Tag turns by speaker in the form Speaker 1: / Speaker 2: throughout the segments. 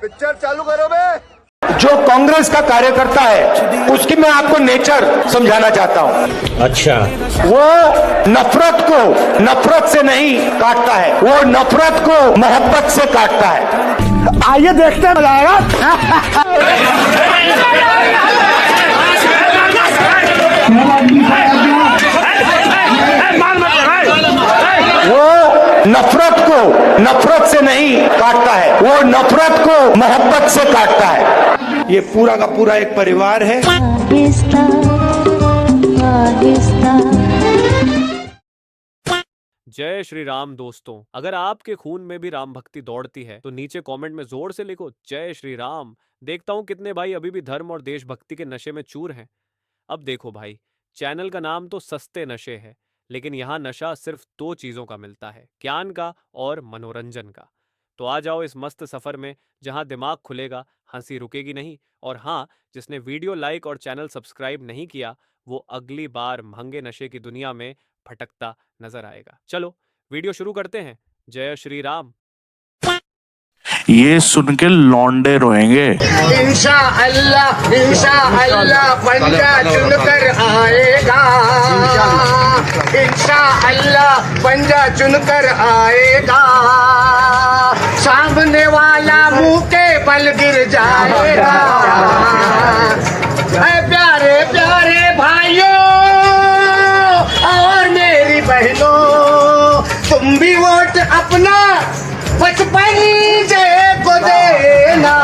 Speaker 1: Picture चालू करो बे।
Speaker 2: जो कांग्रेस का कार्यकर्ता है उसकी मैं आपको नेचर समझाना चाहता हूँ।
Speaker 3: अच्छा,
Speaker 2: वो नफरत से नहीं काटता है, वो नफरत को मोहब्बत से काटता है। आइए देखते हैं, मजा आएगा। वो नफरत से नहीं काटता है, वो नफरत को मोहब्बत से काटता है। ये पूरा का पूरा एक परिवार है।
Speaker 4: आहिस्ता आहिस्ता।
Speaker 5: जय श्री राम दोस्तों, अगर आपके खून में भी राम भक्ति दौड़ती है तो नीचे कमेंट में जोर से लिखो जय श्री राम। देखता हूं कितने भाई अभी भी धर्म और देशभक्ति के नशे में चूर हैं। अब देखो भाई, चैनल का नाम तो सस्ते नशे है, लेकिन यहाँ नशा सिर्फ दो चीजों का मिलता है, ज्ञान का और मनोरंजन का। तो आ जाओ इस मस्त सफर में जहाँ दिमाग खुलेगा, हंसी रुकेगी नहीं। और हाँ, जिसने वीडियो लाइक और चैनल सब्सक्राइब नहीं किया वो अगली बार महंगे नशे की दुनिया में भटकता नजर आएगा। चलो वीडियो शुरू करते हैं। जय श्री राम।
Speaker 6: ये सुन के लौंडे रोएंगे।
Speaker 1: इंशाअल्लाह पंजा चुनकर आएगा। इंशाअल्लाह पंजा चुनकर आएगा। सामने वाला मुंह के बल गिर जाएगा। ऐ प्यारे प्यारे भाइयों और मेरी बहनों, तुम भी वोट अपना 55 को देना।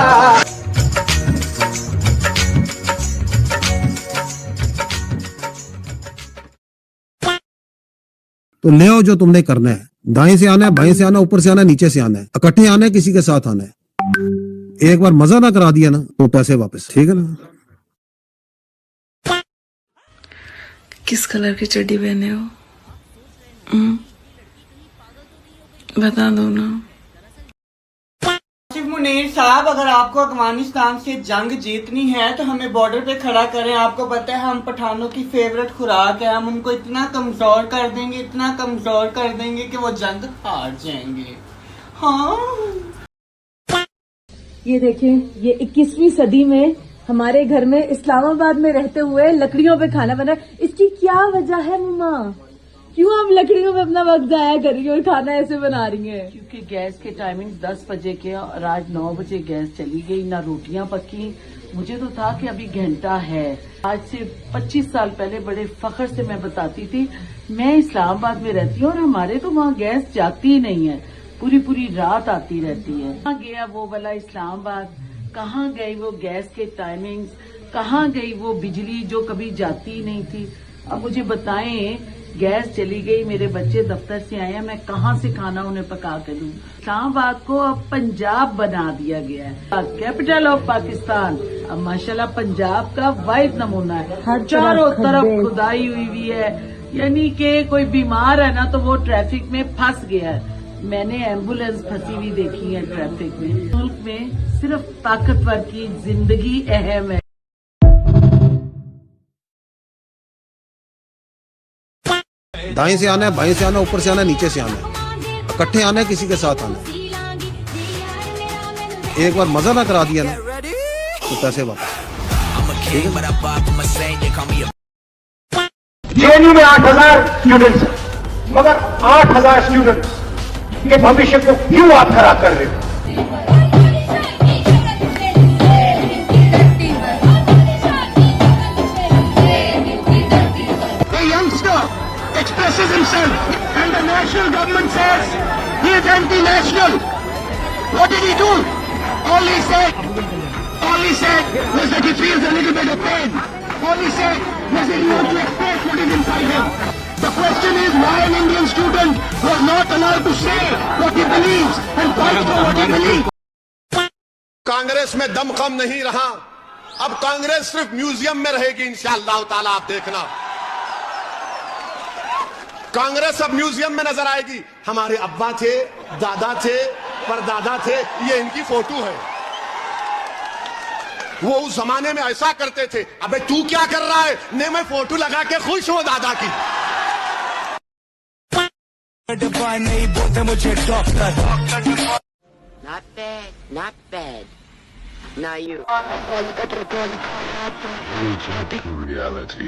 Speaker 7: तो ले आओ जो तुमने करना है। दाएं से आना है, बाएं से आना है, ऊपर से आना है, नीचे से आना है, इकट्ठे आना है, किसी के साथ आना है। एक बार मजा ना करा दिया ना तो पैसे वापस, ठीक है ना।
Speaker 8: किस कलर की चड्डी पहने हो? बता दो ना।
Speaker 9: मुनीर साहब, अगर आपको अफगानिस्तान से जंग जीतनी है तो हमें बॉर्डर पे खड़ा करें। आपको पता है हम पठानों की फेवरेट खुराक है। हम उनको इतना कमजोर कर देंगे, इतना कमजोर कर देंगे कि वो जंग हार जाएंगे। हाँ,
Speaker 10: ये देखें, ये 21वीं सदी में हमारे घर में इस्लामाबाद में रहते हुए लकड़ियों पे खाना बना। इसकी क्या वजह है मम्मा? क्यों हम लकड़ियों में अपना वक्त जाया कर रही है और खाना ऐसे बना रही है?
Speaker 9: क्योंकि गैस के टाइमिंग 10 बजे के और आज 9 बजे गैस चली गई, ना रोटियां पकी। मुझे तो था कि अभी घंटा है। आज से 25 साल पहले बड़े फख्र से मैं बताती थी मैं इस्लामाबाद में रहती हूँ और हमारे तो वहाँ गैस जाती ही नहीं है, पूरी पूरी रात आती रहती है। कहाँ गया वो वाला इस्लामाबाद? कहाँ गई वो गैस के टाइमिंग्स? कहाँ गई वो बिजली जो कभी जाती ही नहीं थी? अब मुझे बताएं, गैस चली गई, मेरे बच्चे दफ्तर से आए हैं, मैं कहाँ से खाना उन्हें पका के दूं? इस्लामाबाद को अब पंजाब बना दिया गया है, कैपिटल ऑफ पाकिस्तान। अब माशाल्लाह पंजाब का वाहिद नमूना है, चारों तरफ खुदाई हुई है। यानी कि कोई बीमार है ना तो वो ट्रैफिक में फंस गया है। मैंने एम्बुलेंस फंसी हुई देखी है ट्रैफिक में। मुल्क में सिर्फ ताकतवर की जिंदगी अहम है।
Speaker 7: दाएं से आना है, बाएं से आना है, ऊपर से आना है, नीचे से आना है, इकट्ठे आना है, किसी के साथ आना है। एक बार मजा ना करा दिया ना तो पैसे वापस।
Speaker 2: जेएनयू में 8000 स्टूडेंट्स हैं, मगर 8000 स्टूडेंट्स के भविष्य को क्यों आप खराब कर रहे हो?
Speaker 1: Expresses himself and the national government says he is anti-national. What did he do? All he said was that he feels a little bit of pain. All he said was that he wants to express what is inside him. The question is why an Indian student was not allowed to say what he believes and fight for what he believes.
Speaker 11: Congress में दम कम नहीं रहा, अब कांग्रेस सिर्फ museum में रहेगी इंशाअल्लाह ताला। आप देखना, कांग्रेस अब म्यूजियम में नजर आएगी। हमारे अब्बा थे, दादा थे, परदादा थे, ये इनकी फोटो है। वो उस जमाने में ऐसा करते थे। अबे तू क्या कर रहा है? ने मैं फोटो लगा के खुश हूं दादा की।
Speaker 1: नहीं बोलते मुझे doctor. Not bad, not bad. Now you.
Speaker 11: Reality.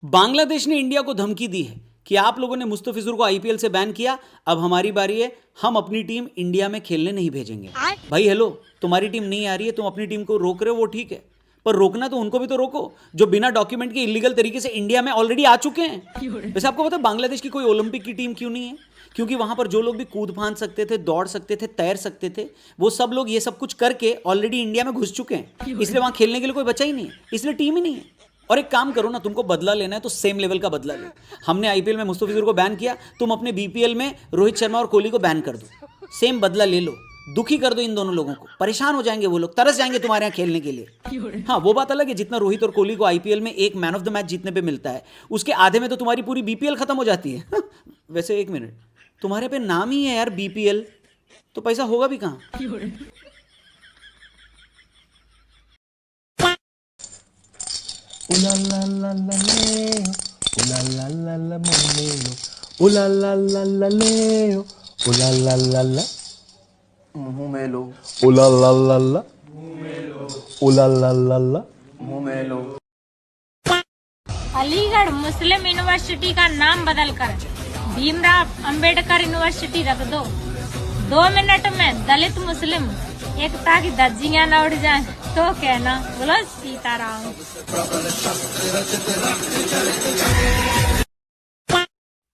Speaker 3: Bangladesh ने इंडिया को धमकी दी है कि आप लोगों ने मुस्तफिजुर को आईपीएल से बैन किया, अब हमारी बारी है, हम अपनी टीम इंडिया में खेलने नहीं भेजेंगे। भाई हेलो, तुम्हारी टीम नहीं आ रही है, तुम अपनी टीम को रोक रहे हो, वो ठीक है, पर रोकना तो उनको भी तो रोको जो बिना डॉक्यूमेंट के इलीगल तरीके से इंडिया में ऑलरेडी आ चुके हैं। वैसे आपको पता है बांग्लादेश की कोई ओलंपिक की टीम क्यों नहीं है? क्योंकि वहां पर जो लोग भी कूद फांद सकते थे, दौड़ सकते थे, तैर सकते थे, वो सब लोग ये सब कुछ करके ऑलरेडी इंडिया में घुस चुके हैं, इसलिए वहां खेलने के लिए कोई बचा ही नहीं है, इसलिए टीम ही नहीं है। और एक काम करो ना, तुमको बदला लेना है तो सेम लेवल का बदला लो। हमने आईपीएल में मुस्तफिजुर को बैन किया, तुम अपने बीपीएल में रोहित शर्मा और कोहली को बैन कर दो, सेम बदला ले लो, दुखी कर दो इन दोनों लोगों को, परेशान हो जाएंगे वो लोग, तरस जाएंगे तुम्हारे यहाँ खेलने के लिए। हाँ, वो बात अलग है, जितना रोहित और कोहली को आईपीएल में एक मैन ऑफ द मैच जीतने पे मिलता है, उसके आधे में तो तुम्हारी पूरी बीपीएल खत्म हो जाती है। वैसे एक मिनट, तुम्हारे पे नाम ही है यार बीपीएल, तो पैसा होगा भी कहाँ?
Speaker 4: अलीगढ़ मुस्लिम यूनिवर्सिटी का नाम बदलकर भीमराव अंबेडकर यूनिवर्सिटी रख दो। 2 मिनट में दलित मुस्लिम एकता की धज्जियां न उड़ जाएं तो कहना। बोलो Sitaram.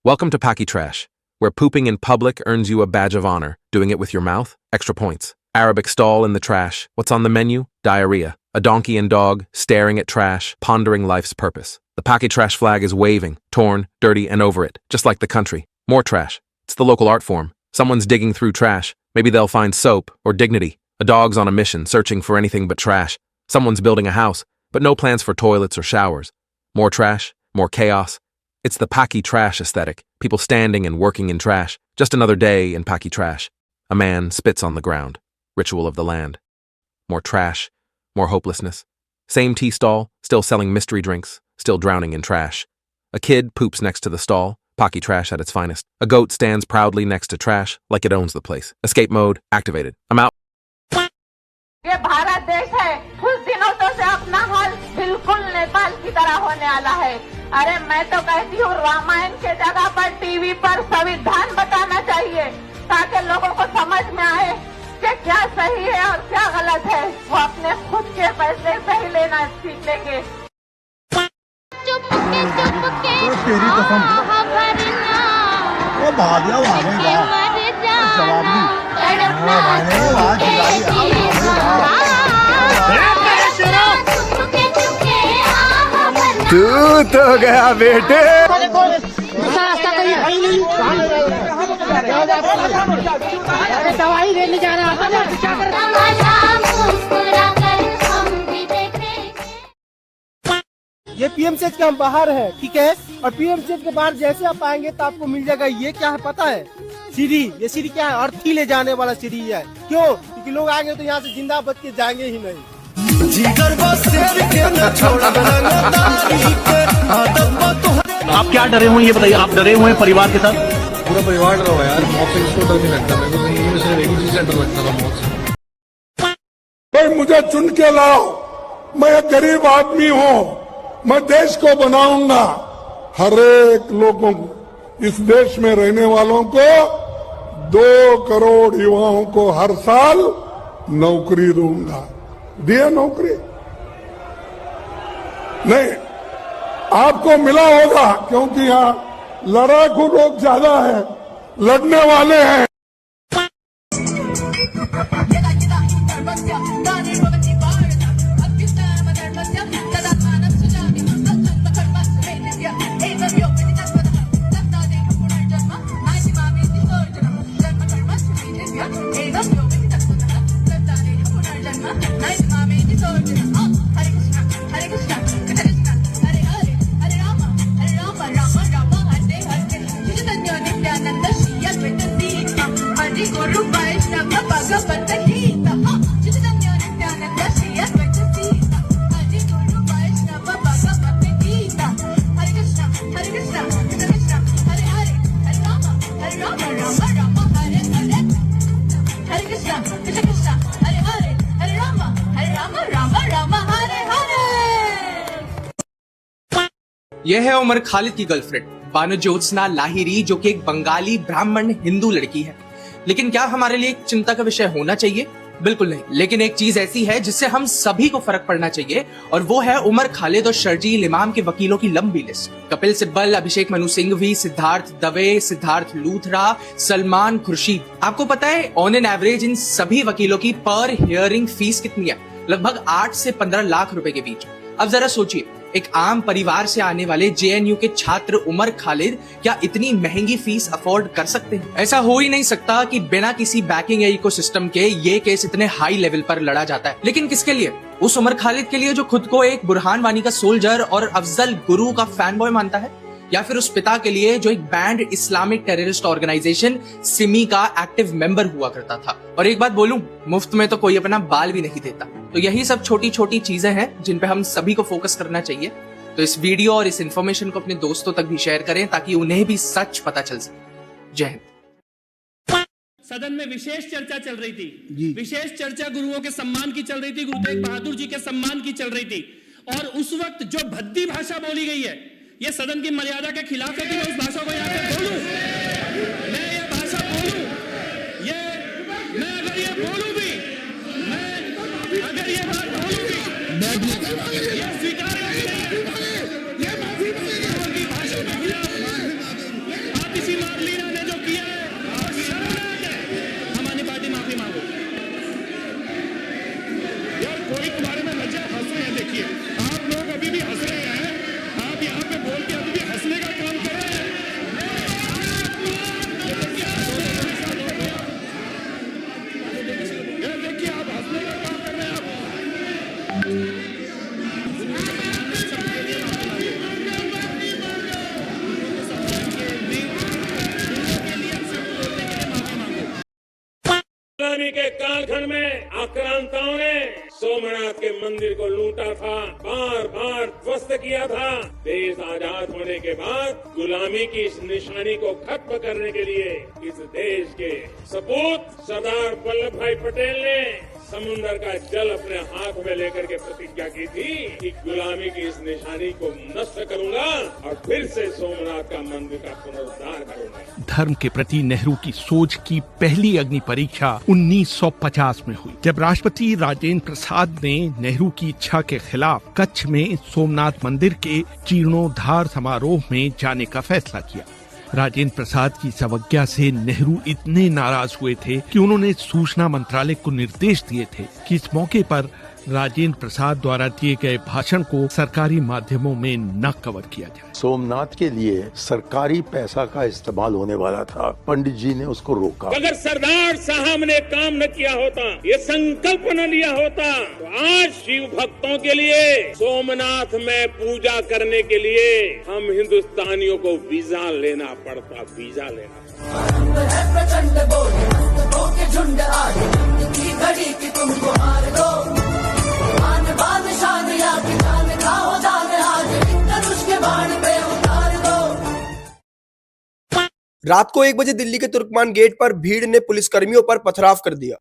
Speaker 12: Welcome to Paki Trash, where pooping in public earns you a badge of honor. Doing it with your mouth? Extra points. Arabic stall in the trash. What's on the menu? Diarrhea. A donkey and dog staring at trash, pondering life's purpose. The Paki Trash flag is waving, torn, dirty, and over it, just like the country. More trash. It's the local art form. Someone's digging through trash. Maybe they'll find soap or dignity. A dog's on a mission, searching for anything but trash. Someone's building a house, but no plans for toilets or showers. More trash, more chaos. It's the Paki Trash aesthetic. People standing and working in trash. Just another day in Paki Trash. A man spits on the ground. Ritual of the land. More trash, more hopelessness. Same tea stall, still selling mystery drinks, still drowning in trash. A kid poops next to the stall. Paki Trash at its finest. A goat stands proudly next to trash, like it owns the place. Escape mode activated. I'm out.
Speaker 4: ये भारत देश है, कुछ दिनों तो से अपना हाल बिल्कुल नेपाल की तरह होने वाला है। अरे मैं तो कहती हूँ रामायण के जगह पर टीवी पर संविधान बताना चाहिए, ताकि लोगों को समझ में आए कि क्या सही है और क्या गलत है। वो अपने खुद के फैसले सही लेना सीख लेंगे।
Speaker 2: तू तो गया बेटे।
Speaker 4: दवाई लेने जा रहा
Speaker 13: ये पीएमसीएच के हम बाहर है, ठीक है, और पीएमसीएच के बाहर जैसे आप आएंगे तो आपको मिल जाएगा ये क्या है पता है? सीढ़ी। ये सीढ़ी क्या है? अर्थी ले जाने वाला सीढ़ी है। क्यों? क्योंकि लोग आएंगे तो यहाँ से जिंदा बच के जाएंगे ही नहीं।
Speaker 6: आप क्या डरे हुए ये बताइए, आप डरे हुए परिवार के साथ?
Speaker 11: पूरा परिवार डरा हुआ यार, मौत से किसको डर नहीं लगता, मेरे को जिंदगी में सिर्फ एक ही चीज से डर लगता था, मौत से।
Speaker 14: भाई मुझे चुन के लाओ, मैं एक गरीब आदमी हूँ, मैं देश को बनाऊंगा। हर एक लोगों को, इस देश में रहने वालों को 2 करोड़ युवाओं को हर साल नौकरी दूंगा। दिया नौकरी? नहीं, आपको मिला होगा, क्योंकि यहाँ लड़ाकू लोग ज्यादा है, लड़ने वाले हैं।
Speaker 15: यह है उमर खालिद की गर्लफ्रेंड बानो ज्योत्सना लाहिरी, जो कि एक बंगाली ब्राह्मण हिंदू लड़की है। लेकिन क्या हमारे लिए एक चिंता का विषय होना चाहिए? बिल्कुल नहीं। लेकिन एक चीज ऐसी है जिससे हम सभी को फर्क पड़ना चाहिए, और वो है उमर खालिद और शर्जील इमाम के वकीलों की लंबी लिस्ट। कपिल सिब्बल, अभिषेक मनु सिंघवी, सिद्धार्थ दवे, सिद्धार्थ लूथरा, सलमान खुर्शीद। आपको पता है ऑन एन एवरेज इन सभी वकीलों की पर हियरिंग फीस कितनी है? लगभग 8 से 15 लाख रुपए के बीच। अब जरा सोचिए, एक आम परिवार से आने वाले जेएनयू के छात्र उमर खालिद क्या इतनी महंगी फीस अफोर्ड कर सकते हैं? ऐसा हो ही नहीं सकता कि बिना किसी बैकिंग इकोसिस्टम के ये केस इतने हाई लेवल पर लड़ा जाता है। लेकिन किसके लिए? उस उमर खालिद के लिए जो खुद को एक बुरहान वानी का सोल्जर और अफजल गुरु का फैन बॉय मानता है, या फिर उस पिता के लिए जो एक banned Islamic terrorist organisation SIMI का एक्टिव मेंबर हुआ करता था। और एक बात बोलूं, मुफ्त में तो कोई अपना बाल भी नहीं देता। तो यही सब छोटी छोटी चीजें हैं जिन पे हम सभी को फोकस करना चाहिए। तो इस वीडियो और इस इन्फॉर्मेशन को अपने दोस्तों तक भी शेयर करें ताकि उन्हें भी सच पता चल सके। जय हिंद।
Speaker 6: सदन में विशेष चर्चा चल रही थी, विशेष चर्चा गुरुओं के सम्मान की चल रही थी, गुरु तेग बहादुर जी के सम्मान की चल रही थी। और उस वक्त जो भद्दी भाषा बोली गई है, ये सदन की मर्यादा के खिलाफ है कि मैं उस भाषा को यहाँ पे बोलूं, मैं ये भाषा बोलूं, मैं अगर ये बोलूं भी, मैं अगर ये बात बोलूं भी, ये स्वीकार भाषा के खिलाफ आतिशी मार्लिना ने जो किया है और शर्मनाक है। हमारी पार्टी माफी मांगो। यार कोई तुम्हारे में लज्जा हंस रहे हैं। देखिए आप लोग अभी भी हंस रहे हैं, आप यहाँ पे बोल के अभी भी हंसने का काम कर रहे हैं। देखिए आप हंसने का काम कर रहे हैं।
Speaker 16: गुलामी के कालखंड में आक्रांताओं ने सोमनाथ के मंदिर को लूटा था, बार बार ध्वस्त किया था। देश आजाद होने के बाद गुलामी की इस निशानी को खत्म करने के लिए इस देश के सपूत सरदार वल्लभ भाई पटेल ने समुन्द्र का जल अपने हाथ में लेकर के प्रतिज्ञा की थी कि गुलामी की इस निशानी को नष्ट करूंगा और फिर से सोमनाथ का मंदिर का पुनरुद्धार करूंगा।
Speaker 17: धर्म के प्रति नेहरू की सोच की पहली अग्नि परीक्षा 1950 में हुई, जब राष्ट्रपति राजेंद्र प्रसाद ने नेहरू की इच्छा के खिलाफ कच्छ में सोमनाथ मंदिर के जीर्णोद्धार समारोह में जाने का फैसला किया। राजेंद्र प्रसाद की इस अवज्ञा से नेहरू इतने नाराज हुए थे कि उन्होंने सूचना मंत्रालय को निर्देश दिए थे कि इस मौके पर राजेंद्र प्रसाद द्वारा दिए गए भाषण को सरकारी माध्यमों में न कवर किया जाए।
Speaker 18: सोमनाथ के लिए सरकारी पैसा का इस्तेमाल होने वाला था, पंडित जी ने उसको रोका।
Speaker 16: अगर सरदार साहब ने काम न किया होता, ये संकल्प न लिया होता, तो आज शिव भक्तों के लिए सोमनाथ में पूजा करने के लिए हम हिंदुस्तानियों को वीजा लेना पड़ता, वीजा लेना।
Speaker 13: रात को 1 बजे दिल्ली के तुर्कमान गेट पर भीड़ ने पुलिसकर्मियों पर पथराव कर दिया।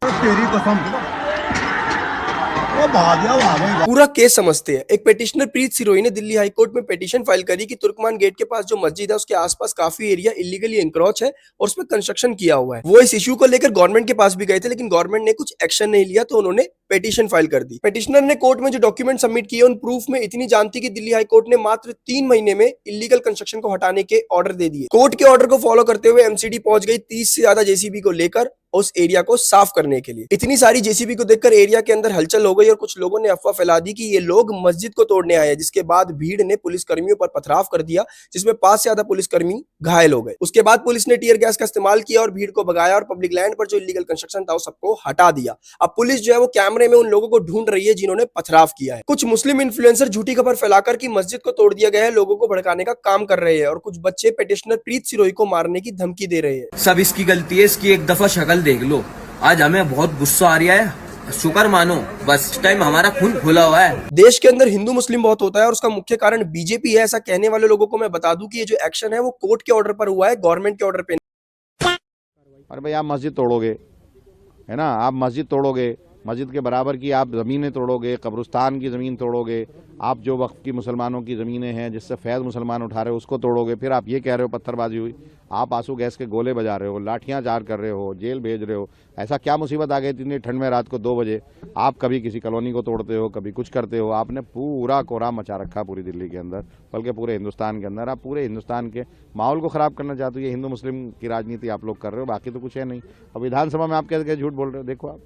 Speaker 13: पूरा केस समझते हैं। एक पेटिशनर प्रीत सिरोही ने दिल्ली हाईकोर्ट में पिटीशन फाइल करी कि तुर्कमान गेट के पास जो मस्जिद है उसके आसपास काफी एरिया इलीगली एनक्रोच है और उसमें कंस्ट्रक्शन किया हुआ है। वो इस इश्यू को लेकर गवर्नमेंट के पास भी गए थे, लेकिन गवर्नमेंट ने कुछ एक्शन नहीं लिया, तो उन्होंने पिटीशन फाइल कर दी। पिटिशनर ने कोर्ट में जो डॉक्यूमेंट सबमिट किए उन प्रूफ में इतनी जानती कि दिल्ली हाईकोर्ट ने मात्र 3 महीने में इलीगल कंस्ट्रक्शन को हटाने के ऑर्डर दे दिए। कोर्ट के ऑर्डर को फॉलो करते हुए एमसीडी पहुंच गई 30 से ज्यादा जेसीबी को लेकर उस एरिया को साफ करने के लिए। इतनी सारी जेसीबी को देखकर एरिया के अंदर हलचल हो गई और कुछ लोगों ने अफवाह फैला दी कि ये लोग मस्जिद को तोड़ने आए हैं, जिसके बाद भीड़ ने पुलिसकर्मियों पर पथराव कर दिया, जिसमें 5 से ज्यादा पुलिसकर्मी घायल हो गए। उसके बाद पुलिस ने टीयर गैस का इस्तेमाल किया और भीड़ को भगाया और पब्लिक लैंड पर जो इलीगल कंस्ट्रक्शन था वो सबको हटा दिया। अब पुलिस जो है वो कैमरे में उन लोगों को ढूंढ रही है जिन्होंने पथराव किया है। कुछ मुस्लिम इन्फ्लुएंसर झूठी खबर फैलाकर कि मस्जिद को तोड़ दिया गया है, लोगों को भड़काने का काम कर रहे हैं और कुछ बच्चे पिटिशनर प्रीत सिरोही को मारने की धमकी दे रहे हैं।
Speaker 19: सब इसकी गलती है, इसकी एक दफा शक्ल देख लो। आज हमें बहुत गुस्सा आ रहा है, शुक्र मानो बस इस टाइम हमारा खून खुला हुआ है।
Speaker 13: देश के अंदर हिंदू मुस्लिम बहुत होता है और उसका मुख्य कारण बीजेपी है। ऐसा कहने वाले लोगों को मैं बता दूं कि ये जो एक्शन है वो कोर्ट के ऑर्डर पर हुआ है, गवर्नमेंट के ऑर्डर पे।
Speaker 20: अरे भाई आप मस्जिद तोड़ोगे, है ना, आप मस्जिद तोड़ोगे मस्जिद के बराबर की आप ज़मीनें तोड़ोगे, कब्रिस्तान की ज़मीन तोड़ोगे, आप जो वक्त की मुसलमानों की ज़मीनें हैं जिससे फैज़ मुसलमान उठा रहे हो उसको तोड़ोगे, फिर आप ये कह रहे हो पत्थरबाजी हुई, आप आंसू गैस के गोले बजा रहे हो, लाठियां चार कर रहे हो, जेल भेज रहे हो। ऐसा क्या मुसीबत आ गई इतनी ठंड में रात को 2 बजे? आप कभी किसी कॉलोनी को तोड़ते हो, कभी कुछ करते हो। आपने पूरा कोहराम मचा रखा पूरी दिल्ली के अंदर, बल्कि पूरे हिंदुस्तान के अंदर। आप पूरे हिंदुस्तान के माहौल को ख़राब करना चाहते हो। ये हिंदू मुस्लिम की राजनीति आप लोग कर रहे हो, बाकी तो कुछ है नहीं। अब विधानसभा में आप कैसे झूठ बोल रहे हो, देखो आप।